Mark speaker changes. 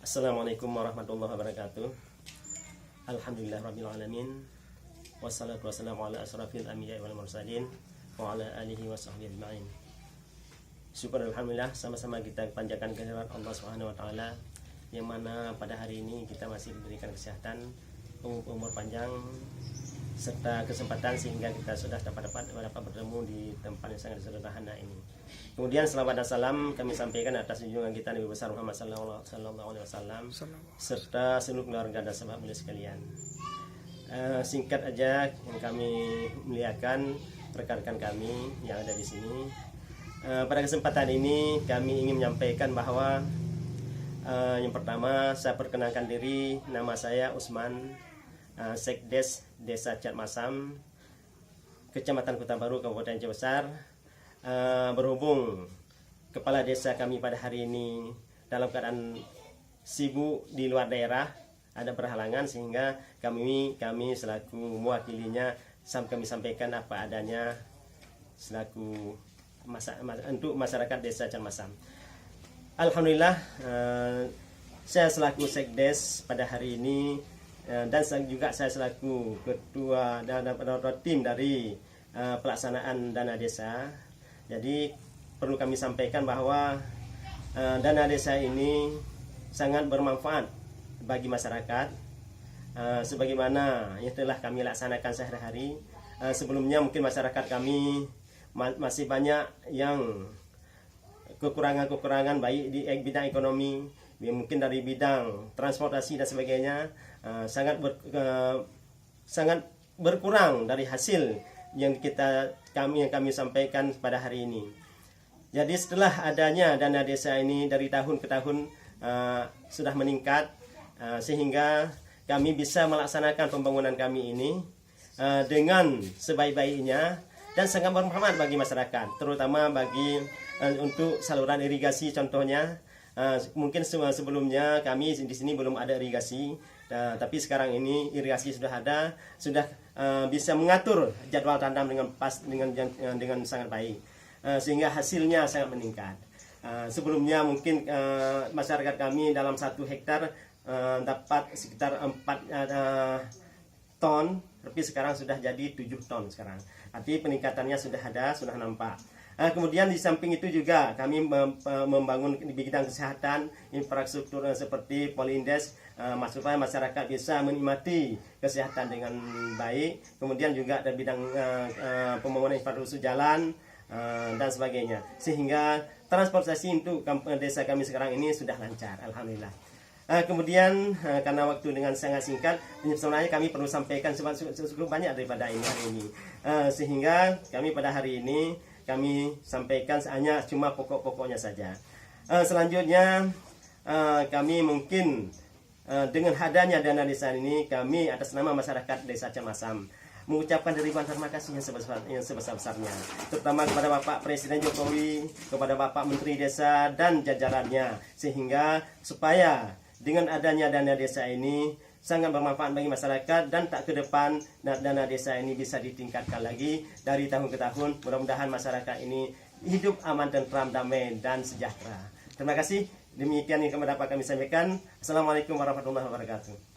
Speaker 1: Assalamualaikum warahmatullahi wabarakatuh. Alhamdulillah rabbil alamin. Wassalatu wassalamu ala asrafil anbiya'i wal mursalin wa ala alihi wa sahbihi ajma'in. Syukur alhamdulillah, sama-sama kita panjatkan kehadirat Allah Subhanahu wa taala yang mana pada hari ini kita masih diberikan kesehatan, umur panjang serta kesempatan sehingga kita sudah dapat bertemu di tempat yang sangat sederhana ini. Kemudian selawat dan salam kami sampaikan atas junjungan kita Nabi besar Muhammad sallallahu alaihi wasallam serta seluruh keluarga dan sahabat beliau sekalian. Singkat aja yang kami muliakan rekan-rekan kami yang ada di sini. Pada kesempatan ini kami ingin menyampaikan bahwa yang pertama saya perkenalkan diri, nama saya Usman, Sekdes Desa Catmasam, Kecamatan Kota Baru, Kabupaten Aceh Besar. Berhubung kepala desa kami pada hari ini dalam keadaan sibuk di luar daerah, ada berhalangan sehingga kami selaku mewakilinya kami sampaikan apa adanya selaku untuk masyarakat Desa Catmasam. Alhamdulillah, saya selaku Sekdes pada hari ini dan juga saya selaku ketua dan tim dari pelaksanaan dana desa. Jadi perlu kami sampaikan bahwa dana desa ini sangat bermanfaat bagi masyarakat, sebagaimana yang telah kami laksanakan sehari-hari. Sebelumnya mungkin masyarakat kami masih banyak yang kekurangan baik di bidang ekonomi, mungkin dari bidang transportasi dan sebagainya, sangat berkurang dari hasil yang kami sampaikan pada hari ini. Jadi setelah adanya dana desa ini dari tahun ke tahun sudah meningkat, sehingga kami bisa melaksanakan pembangunan kami ini dengan sebaik-baiknya dan sangat bermanfaat bagi masyarakat, terutama bagi untuk saluran irigasi contohnya. Mungkin sebelumnya kami di sini belum ada irigasi, tapi sekarang ini irigasi sudah ada, sudah bisa mengatur jadwal tanam dengan sangat baik, sehingga hasilnya sangat meningkat. Sebelumnya mungkin masyarakat kami dalam 1 hektar dapat sekitar 4 ton, tapi sekarang sudah jadi 7 ton sekarang. Arti peningkatannya sudah ada, sudah nampak. Kemudian di samping itu juga kami membangun di bidang kesehatan, infrastruktur seperti Polindes, supaya masyarakat bisa menikmati kesehatan dengan baik. Kemudian juga ada bidang pembangunan infrastruktur jalan dan sebagainya, sehingga transportasi untuk desa kami sekarang ini sudah lancar, alhamdulillah. Kemudian karena waktu dengan sangat singkat, sebenarnya kami perlu sampaikan cukup banyak daripada hari ini, sehingga kami pada hari ini kami sampaikan hanya cuma pokok-pokoknya saja. Selanjutnya kami mungkin dengan adanya dana desa ini, kami atas nama masyarakat Desa Catmasam mengucapkan ribuan terima kasih yang sebesar-besarnya, terutama kepada Bapak Presiden Jokowi, kepada Bapak Menteri Desa dan jajarannya, sehingga supaya dengan adanya dana desa ini sangat bermanfaat bagi masyarakat, dan tak ke depan dana desa ini bisa ditingkatkan lagi dari tahun ke tahun. Mudah-mudahan masyarakat ini hidup aman, tentram, damai dan sejahtera. Terima kasih. Demikian yang dapat kami sampaikan. Assalamualaikum warahmatullahi wabarakatuh.